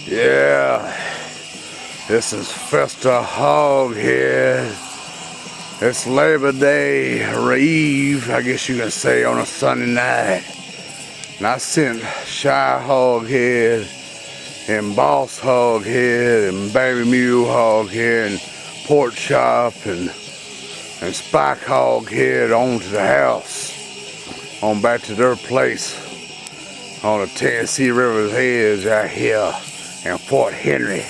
Yeah, this is Festa Hoghead. It's Labor Day Eve, I guess you can say, on a Sunday night. And I sent Shy Hoghead and Boss Hoghead and Baby Mule Hoghead and Pork Chop and Spike Hoghead on to the house, on back to their place on the Tennessee River's edge out here in Fort Henry,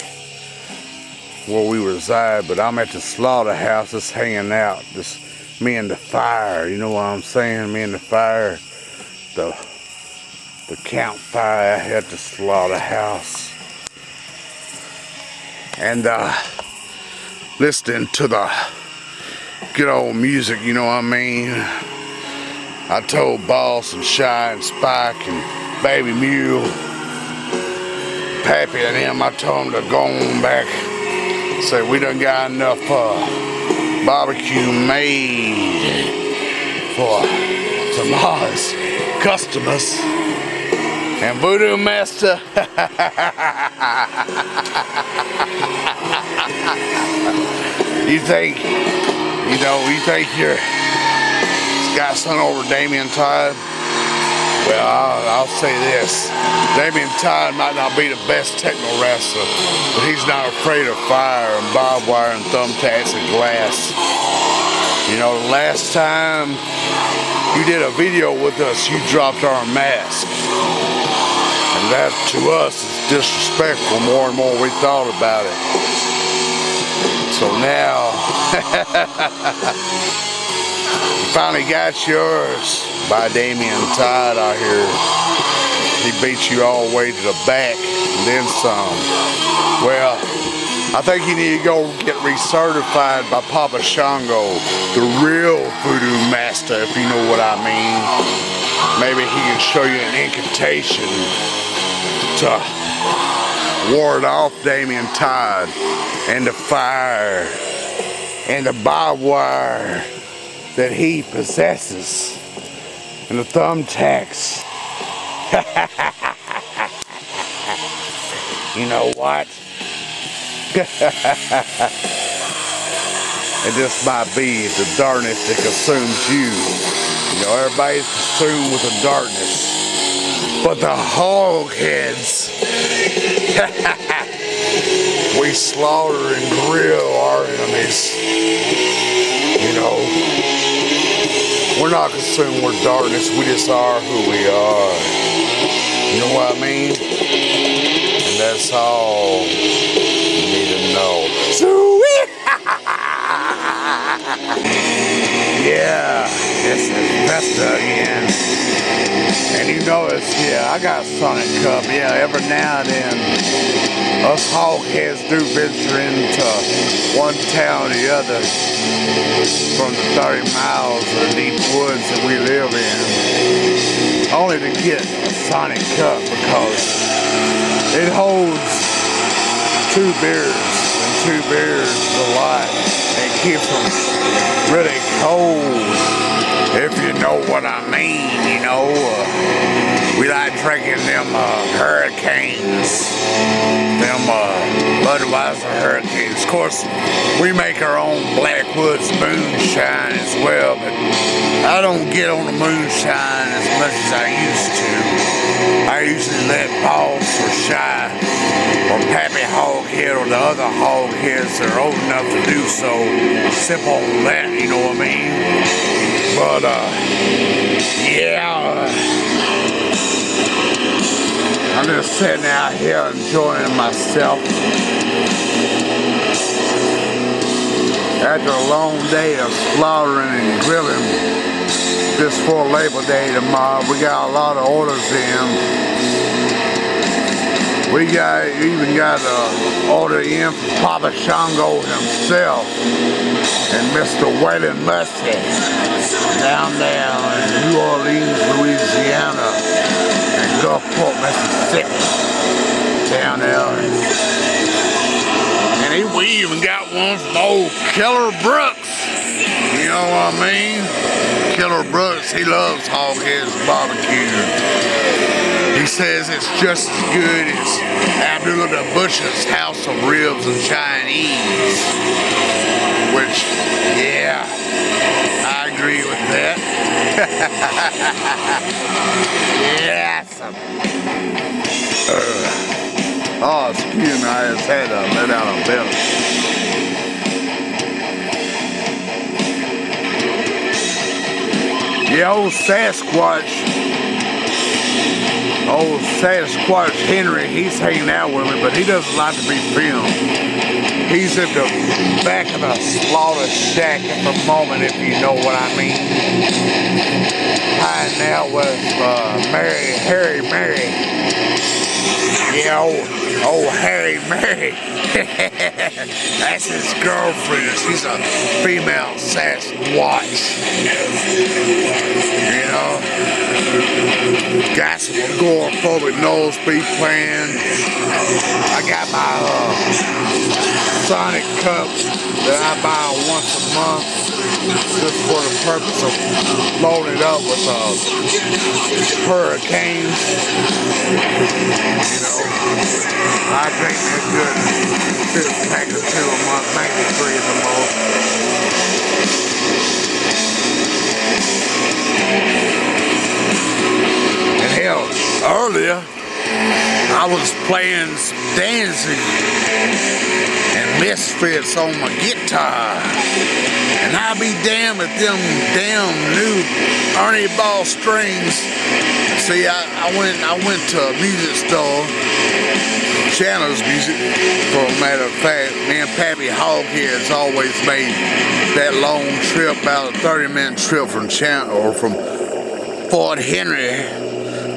where we reside. But I'm at the slaughterhouse just hanging out, just me and the fire, you know what I'm saying? Me and the fire, the campfire out here at the slaughterhouse, and listening to the good old music, you know what I mean? I told Boss and Shy and Spike and Baby Mule, Pappy and them, I told them to go on back. Say we done got enough barbecue made for tomorrow's customers. And Voo Doo Master, you think you're got something over Damien Todd? Well, I'll say this. Damien Todd might not be the best techno wrestler, but he's not afraid of fire and barbed wire and thumbtacks and glass. You know, the last time you did a video with us, you dropped our mask. And that, to us, is disrespectful more and more we thought about it. So now, you finally got yours by Damien Todd out here. He beat you all the way to the back and then some. Well, I think you need to go get recertified by Papa Shango, the real Voo Doo Master, if you know what I mean. Maybe he can show you an incantation to ward off Damien Todd and the fire and the barbed wire that he possesses and the thumbtacks. You know what? It just might be the darkness that consumes you. You know, everybody's consumed with the darkness. But the Hogheads, we slaughter and grill our enemies. You know, we're not consumed with darkness, we just are who we are. You know what I mean? And that's all you need to know. Yeah, this is Festa again. And you notice, yeah, I got a Sonic Cup. Yeah, every now and then, us Hogheads do venture into one town or the other from the 30 miles of the deep woods that we live in, only to get a Sonic Cup because it holds 2 beers, and 2 beers is a lot. It keeps them really cold, if you know what I mean, you know. We like drinking them Hurricanes, them Budweiser Hurricanes. Of course, we make our own blackwoods moonshine as well, but I don't get on the moonshine as much as I used to. I usually let Boss or Shy or Pappy Hoghead or the other Hogheads that are old enough to do so sip on that, you know what I mean? But yeah, I'm just sitting out here enjoying myself after a long day of slaughtering and grilling. This for Labor Day tomorrow. We got a lot of orders in. We even got an order in from Papa Shango himself and Mr. Waylon Musty down there in New Orleans, Louisiana, and Gulfport, Mississippi, down there. And we even got one from old Keller Brooks. You know what I mean? Killer Brooks, he loves Hogheads barbecue. He says it's just as good as Abdullah the Butcher's House of Ribs and Chinese. Which, yeah, I agree with that. Yes. Oh, excuse me, I just had to let out a belly. Yeah, old Sasquatch Henry, he's hanging out with me, but he doesn't like to be filmed. He's at the back of the slaughter shack at the moment, if you know what I mean. Hiding out with Harry Mary. Yeah, old Harry Mary. That's his girlfriend. She's a female Sasquatch. You know, got some agoraphobic nose beat playing. I got my Sonic cup that I buy once a month just for the purpose of loading it up with hurricanes. You know, I drink that good 6-pack or 2 a month, maybe 3 at the most. And hell, earlier I was playing some dancing and Misfits on my guitar, and I'll be damned if them damn new Ernie Ball strings. See, I went to a music store, Chandler's Music, for a matter of fact. Me and Pappy Hogheads always made that long trip, about a 30-minute trip from Chandler, or from Fort Henry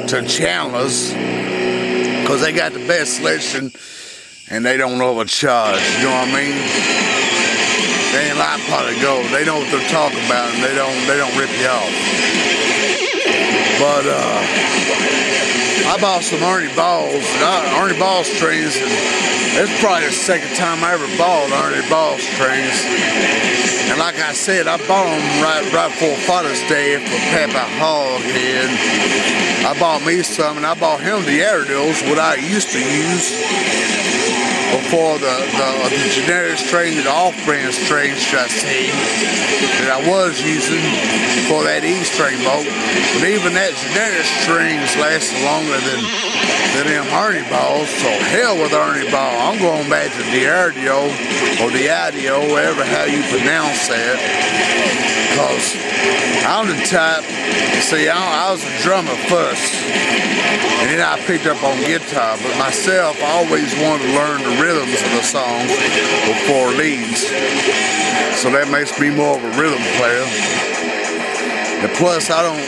to Chandler's, because they got the best selection and they don't overcharge, you know what I mean? They ain't like pot of gold. They know what they're talking about, and they don't rip you off. But I bought some Ernie Ball strings, and it's probably the second time I ever bought Ernie Ball strings. And like I said, I bought them right before Father's Day for Papa Hoghead. I bought me some, and I bought him the Airedales, what I used to use before the generic string, the off-brand strings, should I say, that I was using for that E-string boat. But even that generic strings lasted longer than them Ernie Balls, so hell with Ernie Ball. I'm going back to the Airedale, or the Idio, whatever how you pronounce that, because I'm the type, see, I was a drummer first, and then I picked up on guitar, but myself, I always wanted to learn the rhythms of the songs before leads, so that makes me more of a rhythm player. And plus, I don't,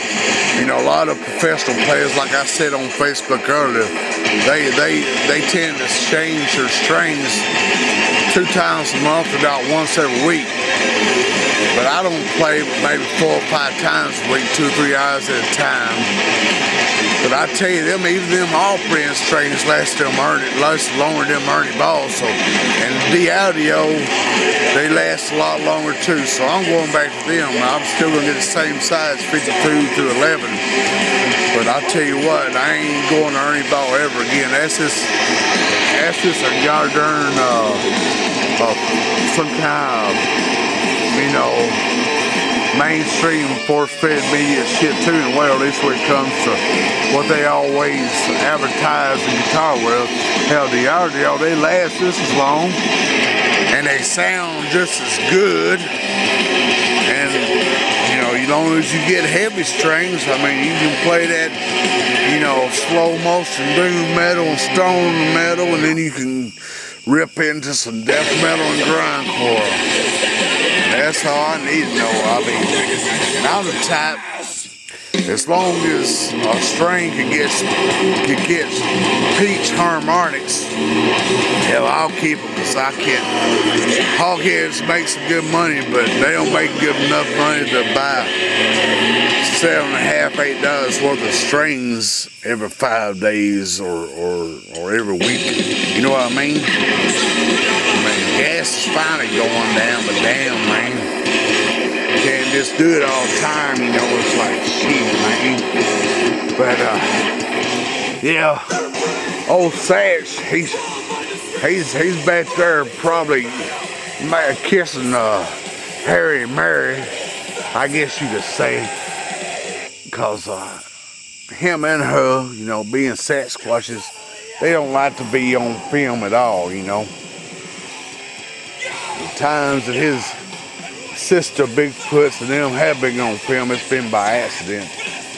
you know, a lot of professional players, like I said on Facebook earlier, they tend to change their strings 2 times a month, or not once every week. But I don't play maybe 4 or 5 times a week, 2 or 3 hours at a time. But I tell you, even them off-brand strings last longer than them Ernie Balls. So, and the Audio, they last a lot longer too. So I'm going back to them. I'm still gonna get the same size, 52 to 11. But I tell you what, I ain't going to Ernie Ball ever again. That's just a goddamn some kind of, you know, mainstream force-fed media shit too, and well, at least when it comes to what they always advertise the guitar with. Hell, the Audio, they last just as long, and they sound just as good, and you know, as long as you get heavy strings, I mean, you can play that, you know, slow motion doom metal and stone metal, and then you can rip into some death metal and grindcore. That's all I need to know. I mean, and I'm the type, as long as a string can get peach harmonics, hell, I'll keep them, because I can't. Hogheads make some good money, but they don't make good enough money to buy $7.50, $8 worth of strings every 5 days or every week. You know what I mean? I mean, gas is finally going down, but damn, man, can't do just do it all the time, you know. It's like shit, man. But yeah, old Satch, he's back there probably kissing Harry and Mary, I guess you could say, because him and her, you know, being Sasquatches, they don't like to be on film at all, you know. The times that his sister Bigfoots and them have been on film, it's been by accident,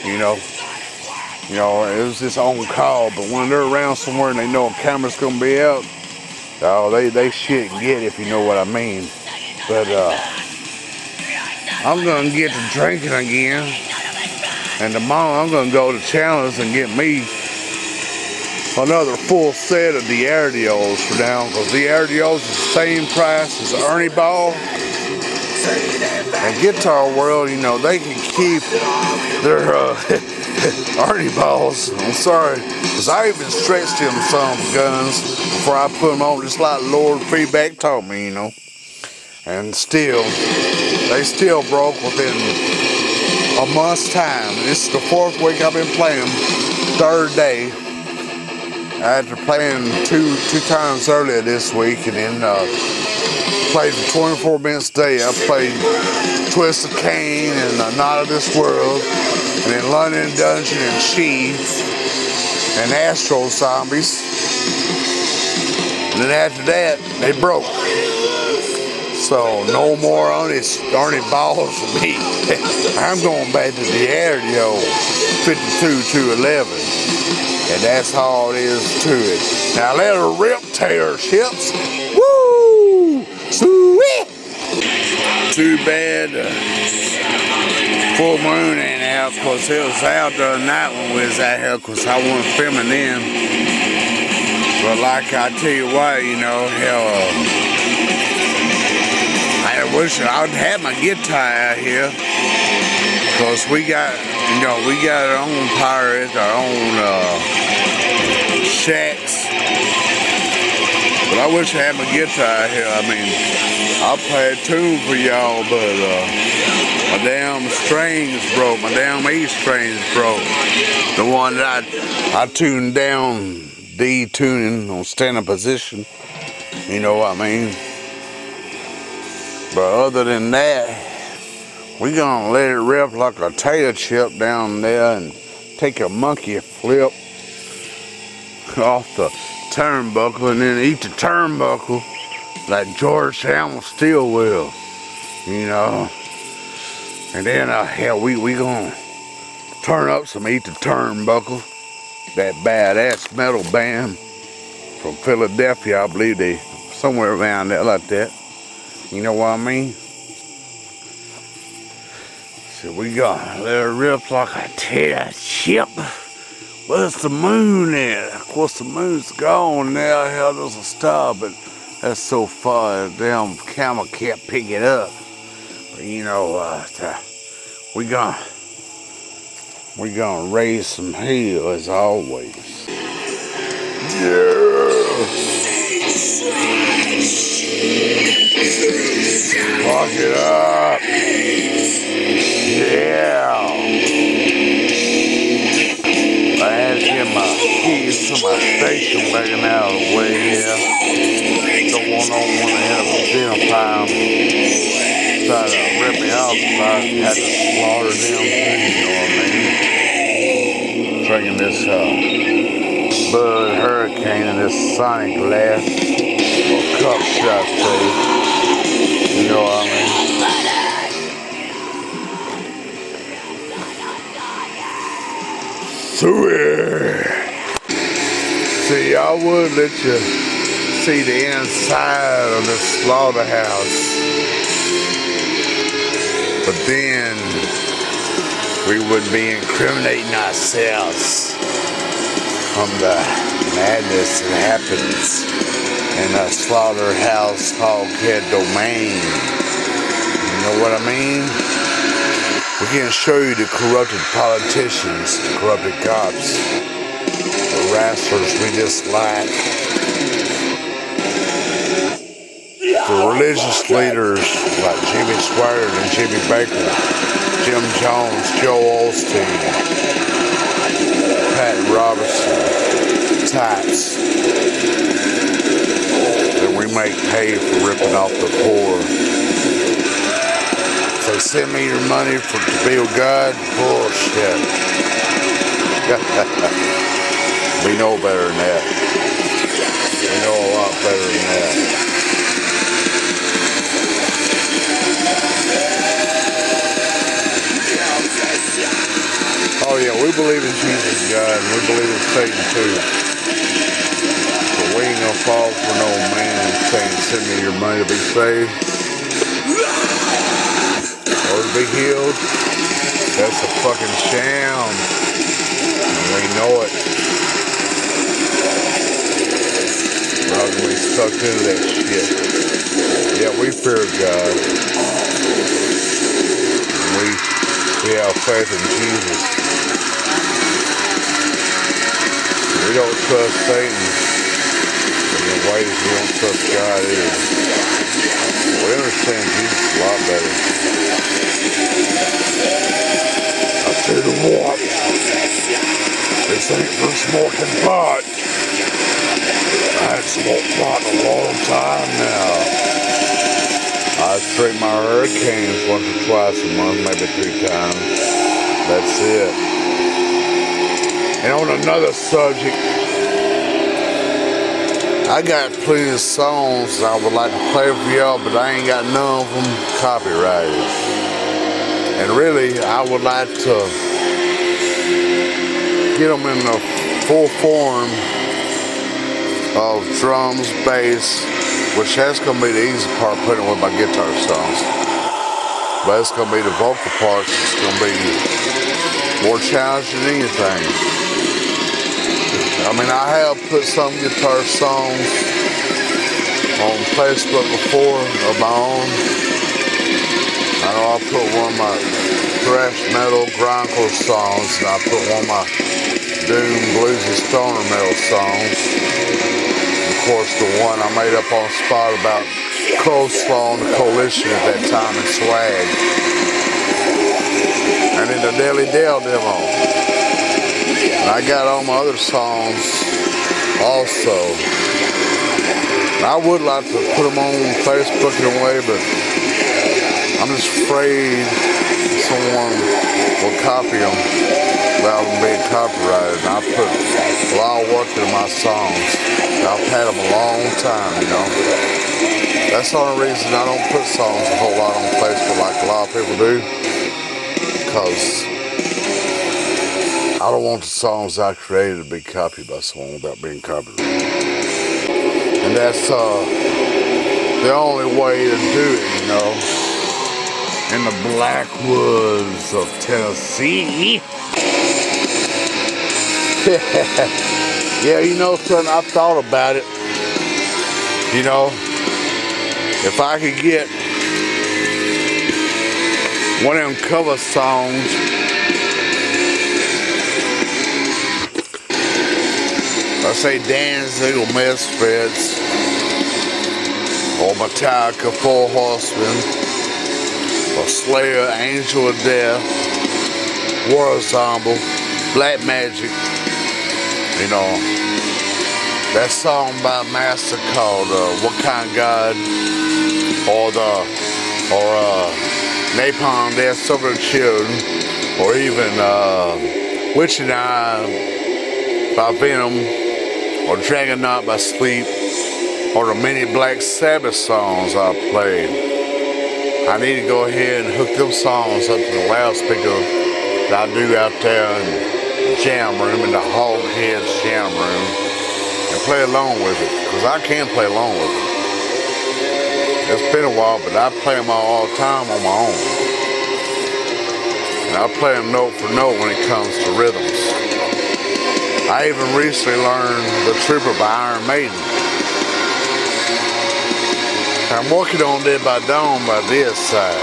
you know. You know, it was just on call, but when they're around somewhere and they know a camera's gonna be out, oh, they shit and get it, if you know what I mean. But I'm gonna get to drinking again, and tomorrow I'm gonna go to Chandler's and get me another full set of the Airedales for now, because the Airedales is the same price as Ernie Ball. And Guitar World, you know, they can keep their Ernie Balls. I'm sorry, because I even stretched them some guns before I put them on, just like Lord Feedback taught me, you know. And still, they still broke within a month's time. This is the 4th week I've been playing, 3rd day. After playing two times earlier this week, and then played for 24 minutes a day. I played Twist of Cain and Not of This World, and then London Dungeon and She, and Astro Zombies. And then after that, they broke. So no more Ernie Balls for me. I'm going back to the Airedale 52-11. And that's all it is to it. Now let her rip, Taylor Ships. Woo! Sweet! Too bad full moon ain't out, because it was out the other night when we was out here, because I wasn't filming then. But like I tell you what, you know, hell, I wish I'd have my guitar out here, because we got, you know, we got our own pirates, our own shacks. But I wish I had my guitar out here. I mean, I'll play a tune for y'all, but my damn strings broke. My damn E strings broke. The one that I tuned down, D tuning on standing position. You know what I mean? But other than that, we're gonna let it rip like a tater chip down there and take a monkey flip off the turnbuckle and then eat the turnbuckle like George Hamill still will, you know. And then hell, we gonna turn up some Eat the Turnbuckle, that badass metal band from Philadelphia. I believe they somewhere around there like that. You know what I mean? So we gonna let it rip like a tater chip. Where's the moon at? Of course the moon's gone now. Hell, there's a star, but that's so far the damn camera can't pick it up. But you know, we gonna raise some hell as always. Yeah. Fuck it up. Yeah. I had to get my keys to my station wagon out of the way here. Don't want no one to have a dinner time. Try to rip me off if I had to slaughter them, you know what I mean? Drinking this Bud Hurricane in this Sonic glass, or cup, should I say. You know what I mean? Swear. See, I would let you see the inside of the slaughterhouse, but then we would be incriminating ourselves from the madness that happens in the slaughterhouse Hoghead domain. You know what I mean? We can show you the corrupted politicians, the corrupted cops, the wrestlers we dislike. For religious leaders like Jimmy Swaggart and Jimmy Baker, Jim Jones, Joe Osteen, Pat Robertson, types that we make pay for ripping off the poor. So send me your money to build God? Bullshit. We know better than that. We know a lot better than that. Oh yeah, we believe in Jesus, God, and we believe in Satan too. But we ain't gonna fall for no man saying, send me your money to be saved or to be healed. That's a fucking sham, and we know it. We're not gonna be sucked into that shit. Yeah, we fear God. We have faith in Jesus. We don't trust Satan in the ways we don't trust God either. We understand Jesus a lot better. I tell you what, this ain't for smoking pot. I haven't smoked pot in a long time now. I treat my hurricanes once or twice a month, maybe 3 times. That's it. And on another subject, I got plenty of songs I would like to play for y'all, but I ain't got none of them copyrighted. And really, I would like to get them in the full form of drums, bass, which that's going to be the easy part, putting with my guitar songs. But it's going to be the vocal parts. It's going to be more challenging than anything. I mean, I have put some guitar songs on Facebook before of my own. I know I put one of my thrash metal grindcore songs, and I put one of my doom bluesy stoner metal songs. Of course, the one I made up on the spot about Coleslaw and the Coalition at that time in Swag. And then the Daily Dale demo. And I got all my other songs also. I would like to put them on Facebook in a way, but I'm just afraid someone will copy them without them being copyrighted. And I put a lot of work into my songs. I've had them a long time, you know. That's the only reason I don't put songs a whole lot on Facebook like a lot of people do. Because I don't want the songs I created to be copied by someone without being copyrighted. And that's the only way to do it, you know. In the blackwoods of Tennessee. Yeah, you know something, I've thought about it. You know, if I could get one of them cover songs I say Danzig or Misfits or Metallica, Four Horsemen or Slayer, Angel of Death, War Ensemble, Black Magic, you know, that song by Master called What Kind of God, or Napalm Death, Silver Children, or even Witch and I by Venom, or Dragonaut by Sleep, or the many Black Sabbath songs I played. I need to go ahead and hook them songs up to the loudspeaker that I do out there in the jam room, in the Hogheads jam room, and play along with it, because I can play along with it. It's been a while, but I play them all the time on my own. And I play them note for note when it comes to rhythms. I even recently learned The Trooper by Iron Maiden. I'm working on Dead by Dawn by this side.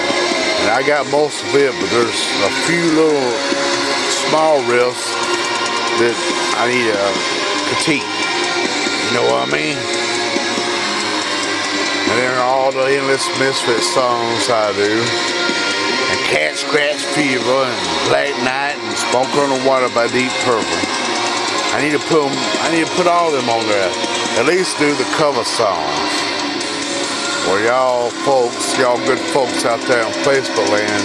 And I got most of it, but there's a few little small riffs that I need to critique. You know what I mean? And then all the endless misfit songs I do. And Cat Scratch Fever and Black Night and Smoke on the Water by Deep Purple. I need to put all of them on there. At least do the cover songs. Well, y'all folks, y'all good folks out there in Facebook land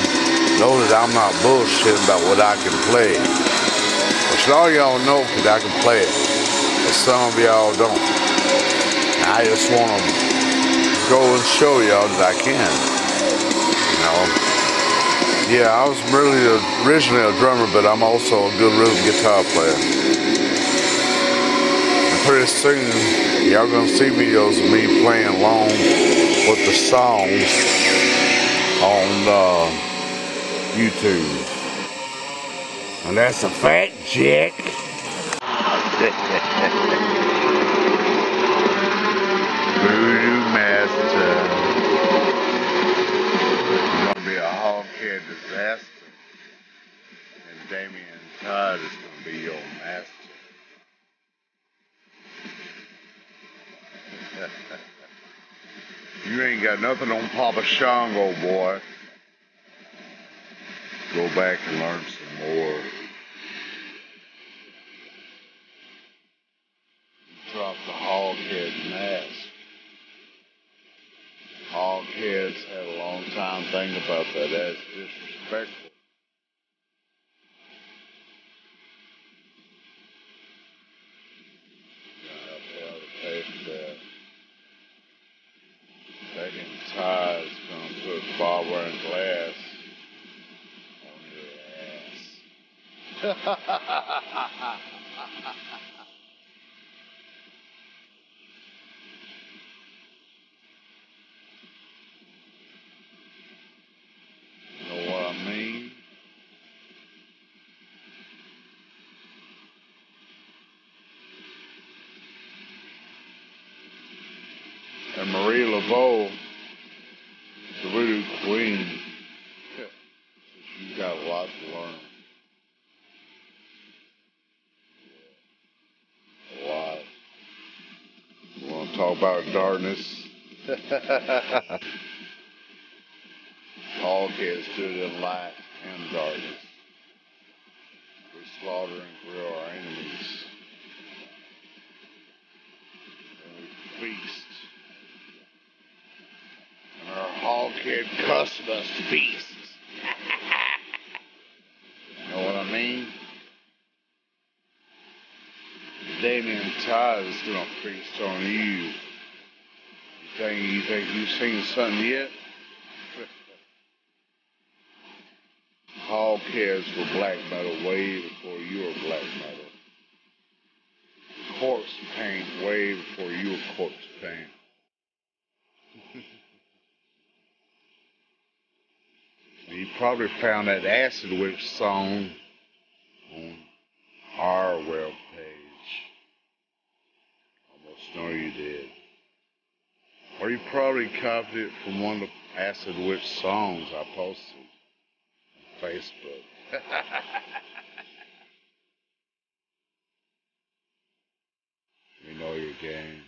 know that I'm not bullshitting about what I can play. Which all y'all know that I can play it. But some of y'all don't. And I just want to go and show y'all that I can. You know. Yeah, I was really originally a drummer, but I'm also a good rhythm guitar player. And pretty soon, y'all gonna see videos of me playing along with the songs on YouTube. And that's a fact, Jack. Voo Doo Master. It's gonna be a Hoghead disaster. And Damien Todd is gonna be your master. You ain't got nothing on Papa Shango, boy. Go back and learn some more. Drop the Hoghead mask. Hogheads had a long time thinking about that. That's disrespectful. I'll tell the pay for that. Taking ties gonna put barbed wire and glass on your ass. You know what I mean? And Marie Laveau, the Voodoo Queen, she's got a lot to learn. A lot. You want to talk about darkness? Hogheads stood in light and darkness. We slaughter and grill our enemies. And we feast. And our Hoghead customers feast. You know what I mean? Damien Todd is gonna feast on you. You think you've seen something yet? Hogheads were black metal way before you were black metal. Corpse paint way before you were corpse paint. You probably found that Acid Witch song on our web page. Almost know you did. Or you probably copied it from one of the Acid Witch songs I posted on Facebook. You know your game.